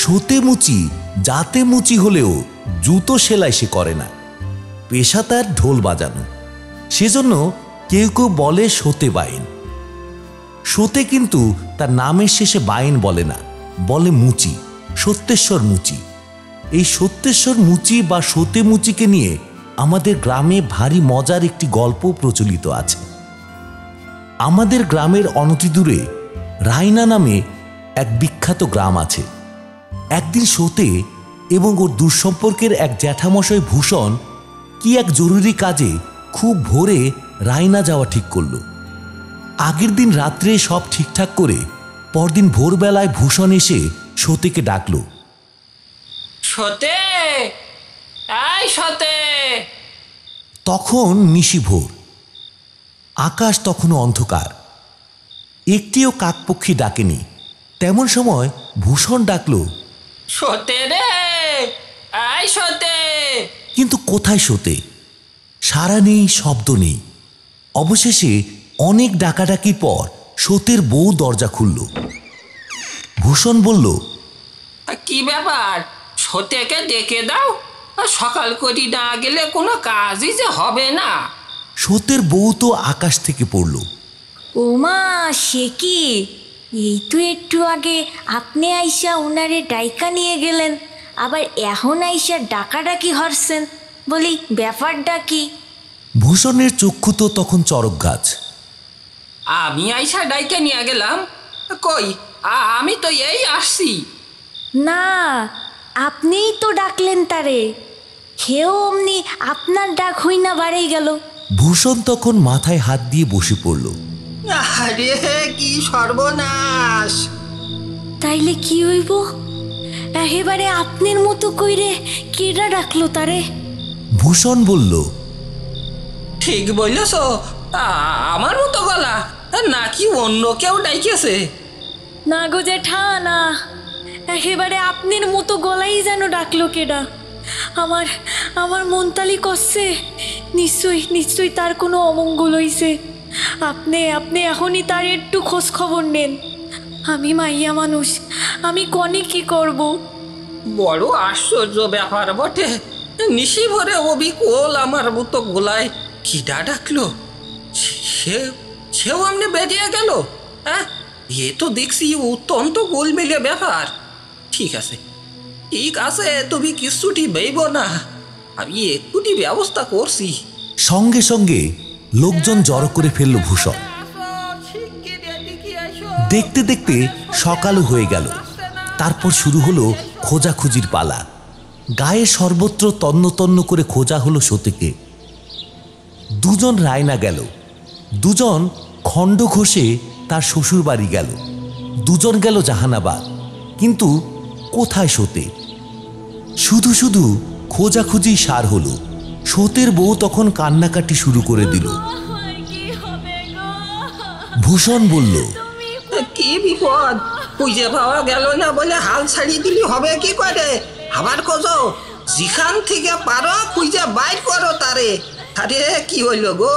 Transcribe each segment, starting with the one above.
সতে মুচি যাতে মুচি হলেও জুতো সেলাই সে করে না, পেশা তার ঢোল বাজানো। সেজন্য কেউ কেউ বলে সতে বায়েন। সতে কিন্তু তার নামের শেষে বায়েন বলে না, বলে মুচি, সত্যেশ্বর মুচি। এই সত্যেশ্বর মুচি বা সতে মুচিকে নিয়ে আমাদের গ্রামে ভারী মজার একটি গল্প প্রচলিত আছে। আমাদের গ্রামের অনতিদূরে রায়না নামে এক বিখ্যাত গ্রাম আছে। একদিন সতে এবং ওর দুঃসম্পর্কের এক জ্যাঠামশাই ভূষণ কি এক জরুরি কাজে খুব ভোরে রায়না যাওয়া ঠিক করল। আগের দিন রাত্রে সব ঠিকঠাক করে পরদিন ভোরবেলায় ভূষণ এসে সতেকে ডাকল। সতে, এই সতে। তখন নিশি ভোর, আকাশ তখনও অন্ধকার, একটিও কাকপক্ষী ডাকেনি। তেমন সময় ভূষণ ডাকল, সতে রে, এই সতে। কিন্তু কোথায় সতে? সাড়া নেই, শব্দ নেই। অবশেষে অনেক ডাকাডাকির পর সতের বউ দরজা খুলল। ভূষণ বলল, কি ব্যাপার, সতেকে ডেকে দাও, সকাল করি না গেলে কোনো কাজই যে হবে না। সতের বউ তো আকাশ থেকে পড়ল। ওমা, সে কি! এই তো একটু আগে আপনি আইসা ওনারে ডাইকা নিয়ে গেলেন, আবার এখন আইসা ডাকাডাকি হরছেন। বলি, ব্যাপারটা কি? ভূষণের চক্ষু তো তখন চরক গাছ। আমি আইসা ডাইকে নিয়ে গেলাম? কই, আমি তো এই আসছি। না, আপনিই তো ডাকলেন তারে। হেও অমনি আপনার ডাক হই না বাড়েই গেল। ভূষণ তখন মাথায় হাত দিয়ে বসে পড়ল। আরে কি সর্বনাশ! তাইলে কি হইব? একেবারে আপনার মতো কইরে কেডা ডাকলো তারে? ভূষণ বলল, ঠিক বললেছ, আমার মতো গলা নাকি অন্য কেউ ডাইকেছে? না গো জ্যাঠা, না, একেবারে আপনার মতো গলাই যেন ডাকলো কেডা। আমার মনতালি করছে। নিশ্চয়ই তার কোনো অমঙ্গল হইছে। আপনি এখনই তার একটু খোঁজ খবর নেন। আমি মাইয়া মানুষ, আমি কনে কি করব? বড় আশ্চর্য ব্যাপার বটে। নিশি ভরে অবিকল আমার মতো গোলায় কিডা ডাকলো? সেও আমনে বেরিয়ে গেল। হ্যাঁ, এ তো দেখছি অত্যন্ত গোলমেলে ব্যাপার। ঠিক আছে, তুমি কিছুটি বেইব না, আমি একটুটি ব্যবস্থা করছি। সঙ্গে সঙ্গে লোকজন জড়ো করে ফেলল ভূষণ। দেখতে দেখতে সকালও হয়ে গেল। তারপর শুরু হলো খোঁজাখুঁজির পালা। গায়ে সর্বত্র তন্ন তন্ন করে খোঁজা হলো সতেকে। দুজন রায়না গেল, দুজন খণ্ড ঘষে তার শ্বশুর বাড়ি গেল, দুজন গেল জাহানাবাদ। কিন্তু কোথায় সতে? শুধু শুধু খোঁজাখুঁজি সার হলো। সতের বউ তখন কান্নাকাটি শুরু করে দিল। ভূষণ বলল, কি বিপদ! খুঁজে পাওয়া গেল না বলে হাল ছাড়িয়ে দিলি হবে কি করে? আবার খোঁজো, যেখান থেকে পারো খুঁজে বাইর করো তারে। আরে কি হইল গো?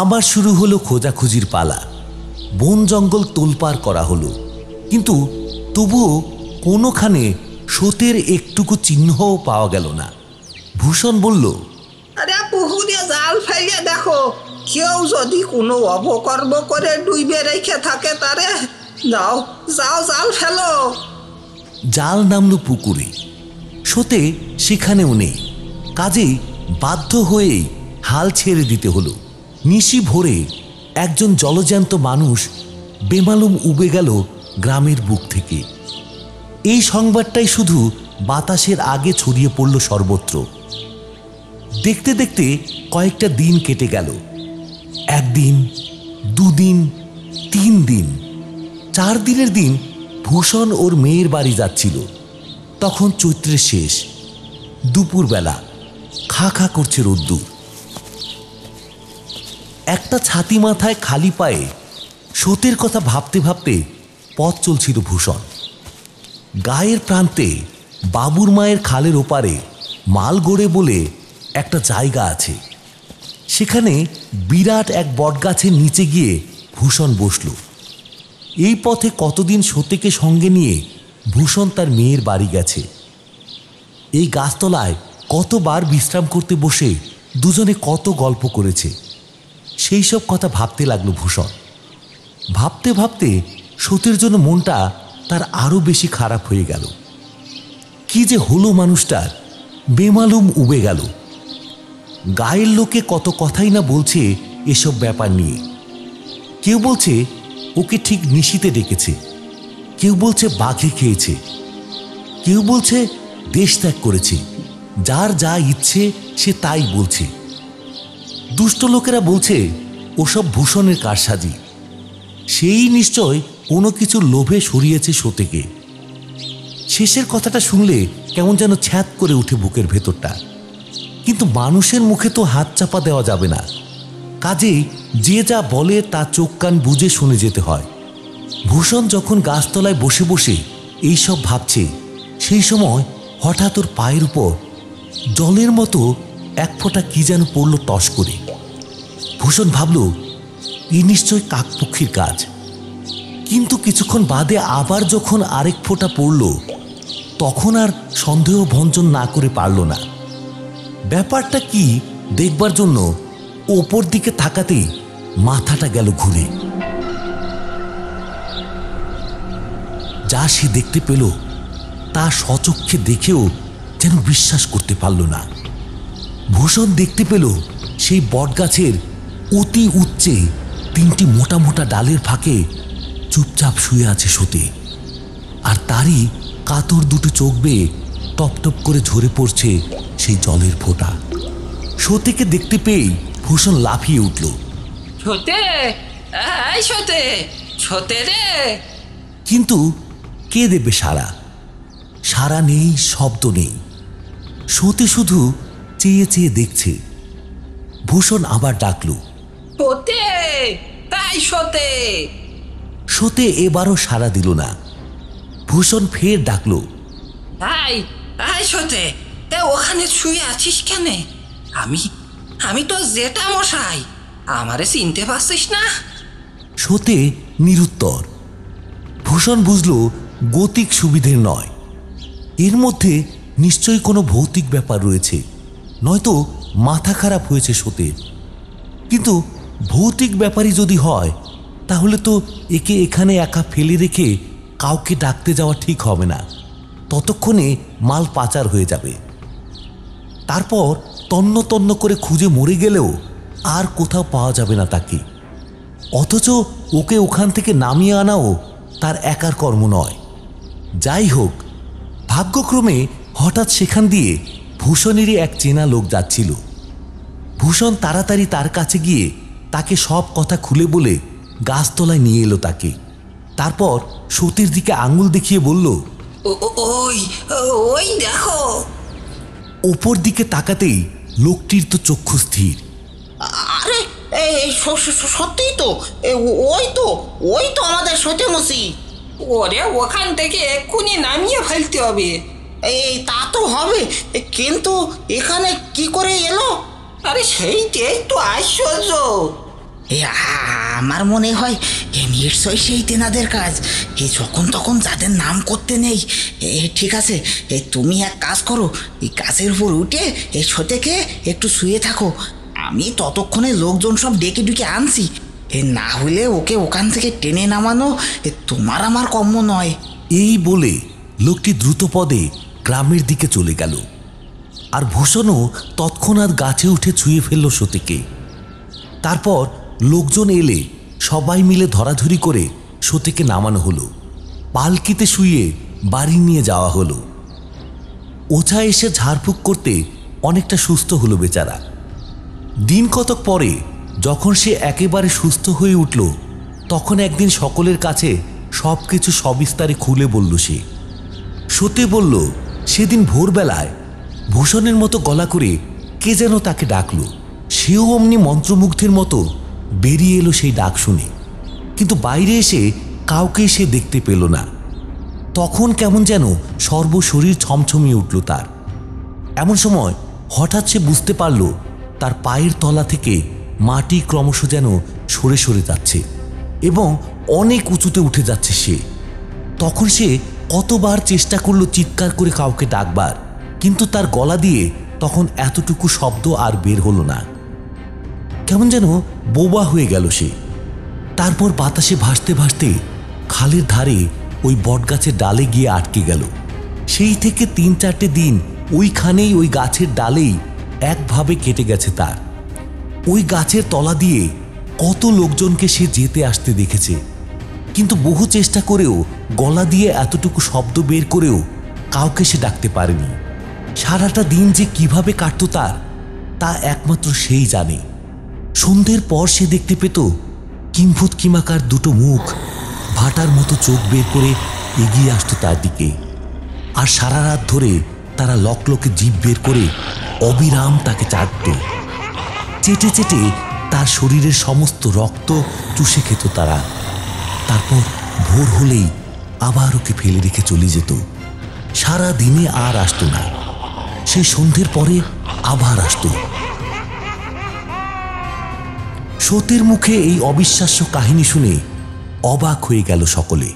আবার শুরু হলো খোঁজাখুঁজির পালা। বন জঙ্গল তোলপাড় করা হলো, কিন্তু তবুও কোনোখানে সতের একটুকু চিহ্নও পাওয়া গেল না। ভূষণ বলল, আরে পুকুরে জাল ফেলে দেখো, কেউ যদি কোনো অপকর্ম করে ডুইবে রেখে থাকে তারে। যাও জাল ফেলো। জাল নামল পুকুরে। সতে সেখানেও নেই। কাজেই বাধ্য হয়েই হাল ছেড়ে দিতে হলো। নিশি ভোরে একজন জলজ্যান্ত মানুষ বেমালুম উবে গেল গ্রামের বুক থেকে। এই সংবাদটাই শুধু বাতাসের আগে ছড়িয়ে পড়ল সর্বত্র। দেখতে দেখতে কয়েকটা দিন কেটে গেল। একদিন, দুদিন, 3 দিন, 4 দিনের দিন ভূষণ ওর মেয়ের বাড়ি যাচ্ছিল। তখন চৈত্রের শেষ, দুপুরবেলা, খা খা করছে রোদ্দুর। একটা ছাতি মাথায় খালি পায়ে সতের কথা ভাবতে ভাবতে পথ চলছিল ভূষণ। গায়ের প্রান্তে বাবুর মায়ের খালের ওপারে মালগড়ে বলে একটা জায়গা আছে। সেখানে বিরাট এক বটগাছের নিচে গিয়ে ভূষণ বসল। এই পথে কতদিন সতেকে সঙ্গে নিয়ে ভূষণ তার মেয়ের বাড়ি গেছে। এই গাছতলায় কতবার বিশ্রাম করতে বসে দুজনে কত গল্প করেছে, সেই সব কথা ভাবতে লাগলো ভূষণ। ভাবতে ভাবতে সতীর জন্য মনটা তার আরো বেশি খারাপ হয়ে গেল। কি যে হলো মানুষটার, বেমালুম উবে গেল। গায়ের লোকে কত কথাই না বলছে এসব ব্যাপার নিয়ে। কেউ বলছে ওকে ঠিক নিশিতে ডেকেছে, কেউ বলছে বাঘে খেয়েছে, কেউ বলছে দেশ ত্যাগ করেছে, যার যা ইচ্ছে সে তাই বলছে। দুষ্ট লোকেরা বলছে ওসব ভূষণের কারসাজি, সেই নিশ্চয় কোনো কিছুর লোভে সরিয়েছে সতেকে। শেষের কথাটা শুনলে কেমন যেন ছ্যাঁত করে উঠে বুকের ভেতরটা। কিন্তু মানুষের মুখে তো হাত চাপা দেওয়া যাবে না, কাজেই যে যা বলে তা চোখ কান বুঝে শুনে যেতে হয়। ভূষণ যখন গাছতলায় বসে বসে এইসব ভাবছে, সেই সময় হঠাৎ ওর পায়ের উপর জলের মতো এক ফোঁটা কি যেন পড়ল টস করে। ভূষণ ভাবল এ নিশ্চয় কাকপক্ষীর কাজ। কিন্তু কিছুক্ষণ বাদে আবার যখন আরেক ফোঁটা পড়ল, তখন আর সন্দেহ ভঞ্জন না করে পারল না। ব্যাপারটা কি দেখবার জন্য ওপর দিকে তাকাতেই মাথাটা গেল ঘুরে। যা সে দেখতে পেল তা স্বচক্ষে দেখেও যেন বিশ্বাস করতে পারল না। ভূষণ দেখতে পেল সেই বটগাছের অতি উচ্চে তিনটি মোটা মোটা ডালের ফাঁকে চুপচাপ শুয়ে আছে সতী, আর তারই কাতর দুটো চোখ বেয়ে টপটপ করে ঝরে পড়ছে সেই জলের ফোঁটা। সতীকে দেখতে পেয়েই ভূষণ লাফিয়ে উঠল। সতে, এই সতে, সতে রে। কিন্তু কে দেবে সাড়া? সাড়া নেই, শব্দ নেই। সতী শুধু চেয়ে চেয়ে দেখছে। ভূষণ আবার ডাকল, সতে, তাই সতে। সতে এবারও সাড়া দিল না। ভূষণ ফের ডাকল, আই আই সতে, তা ওখানে শুয়ে আছিস কেন? আমি তো জেঠা মশাই, আমারে চিনতে পারছিস না? সতে নিরুত্তর। ভূষণ বুঝল গতিক সুবিধের নয়, এর মধ্যে নিশ্চয়ই কোনো ভৌতিক ব্যাপার রয়েছে, নয়তো মাথা খারাপ হয়েছে সতের। কিন্তু ভৌতিক ব্যাপারই যদি হয়, তাহলে তো একে এখানে একা ফেলে রেখে কাউকে ডাকতে যাওয়া ঠিক হবে না। ততক্ষণে মাল পাচার হয়ে যাবে। তারপর তন্ন তন্ন করে খুঁজে মরে গেলেও আর কোথাও পাওয়া যাবে না তাকে। অথচ ওকে ওখান থেকে নামিয়ে আনাও তার একার কর্ম নয়। যাই হোক, ভাগ্যক্রমে হঠাৎ সেখান দিয়ে ভূষণেরই এক চেনা লোক যাচ্ছিল। ভূষণ তাড়াতাড়ি তার কাছে গিয়ে তাকে সব কথা খুলে বলে গাছতলায় নিয়ে এলো তাকে। তারপর সতীর দিকে আঙুল দেখিয়ে বলল, ওই ওই দেখো। ওপর দিকে তাকাতেই লোকটির তো চক্ষু স্থির। আরে এই সত্যিই তো, ওই তো আমাদের সতে মসি। ওরে ওখান থেকে এক্ষুনি নামিয়ে ফেলতে হবে। এই তা তো হবে, কিন্তু এখানে কি করে এলো? আরে সেইটাই তো আশ্চর্য। আমার মনে হয় নিশ্চয়ই সেই তেনাদের কাজ। যখন তখন যাদের নাম করতে নেই। ঠিক আছে, তুমি এক কাজ করো, এই গাছের উপর উঠে এই সতেকে একটু শুয়ে থাকো। আমি ততক্ষণে লোকজন সব ডেকে ডুকে আনছি। না হলে ওকে ওখান থেকে টেনে নামানো তোমার আমার কম্য নয়। এই বলে লোকটি দ্রুত পদে গ্রামের দিকে চলে গেল। আর ভূষণও তৎক্ষণাৎ গাছে উঠে ছুঁয়ে ফেলল সতীকে। তারপর লোকজন এলে সবাই মিলে ধরাধরি করে সতীকে নামানো হলো। পালকিতে শুয়ে বাড়ি নিয়ে যাওয়া হলো। ওঝা এসে ঝাড়ফুঁক করতে অনেকটা সুস্থ হলো বেচারা। দিন কতক পরে যখন সে একেবারে সুস্থ হয়ে উঠল, তখন একদিন সকলের কাছে সব কিছু সবিস্তারে খুলে বলল সে। সতে বলল সেদিন ভোরবেলায় ভূষণের মতো গলা করে কে যেন তাকে ডাকল। সেও অমনি মন্ত্রমুগ্ধের মতো বেরিয়ে এলো সেই ডাক শুনে। কিন্তু বাইরে এসে কাউকে সে দেখতে পেল না। তখন কেমন যেন সর্বশরীর ছমছমিয়ে উঠল তার। এমন সময় হঠাৎ সে বুঝতে পারল তার পায়ের তলা থেকে মাটি ক্রমশ যেন সরে সরে যাচ্ছে এবং অনেক উঁচুতে উঠে যাচ্ছে সে। তখন সে কতবার চেষ্টা করলো চিৎকার করে কাউকে ডাকবার, কিন্তু তার গলা দিয়ে তখন এতটুকু শব্দ আর বের হলো না। কেমন যেন বোবা হয়ে গেল সে। তারপর বাতাসে ভাসতে ভাসতে খালের ধারে ওই বটগাছের ডালে গিয়ে আটকে গেল। সেই থেকে 3-4টে দিন ওইখানেই ওই গাছের ডালেই একভাবে কেটে গেছে তার। ওই গাছের তলা দিয়ে কত লোকজনকে সে যেতে আসতে দেখেছে, কিন্তু বহু চেষ্টা করেও গলা দিয়ে এতটুকু শব্দ বের করেও কাউকে সে ডাকতে পারেনি। সারাটা দিন যে কিভাবে কাটতো তার, তা একমাত্র সেই জানে। সন্ধ্যের পর সে দেখতে পেত কিম্ভূত কিমাকার দুটো মুখ ভাটার মতো চোখ বের করে এগিয়ে আসতো তার দিকে, আর সারা রাত ধরে তারা লকলকে জিভ বের করে অবিরাম তাকে চাটত। চেটে চেটে তার শরীরের সমস্ত রক্ত চুষে খেত তারা। তারপর ভোর হলেই আবার ওকে ফেলে রেখে চলে যেত। সারা দিনে আর আসতো না। সেই সন্ধ্যের পরে আবার আসতো। সতীর মুখে এই অবিশ্বাস্য কাহিনী শুনে অবাক হয়ে গেল সকলে।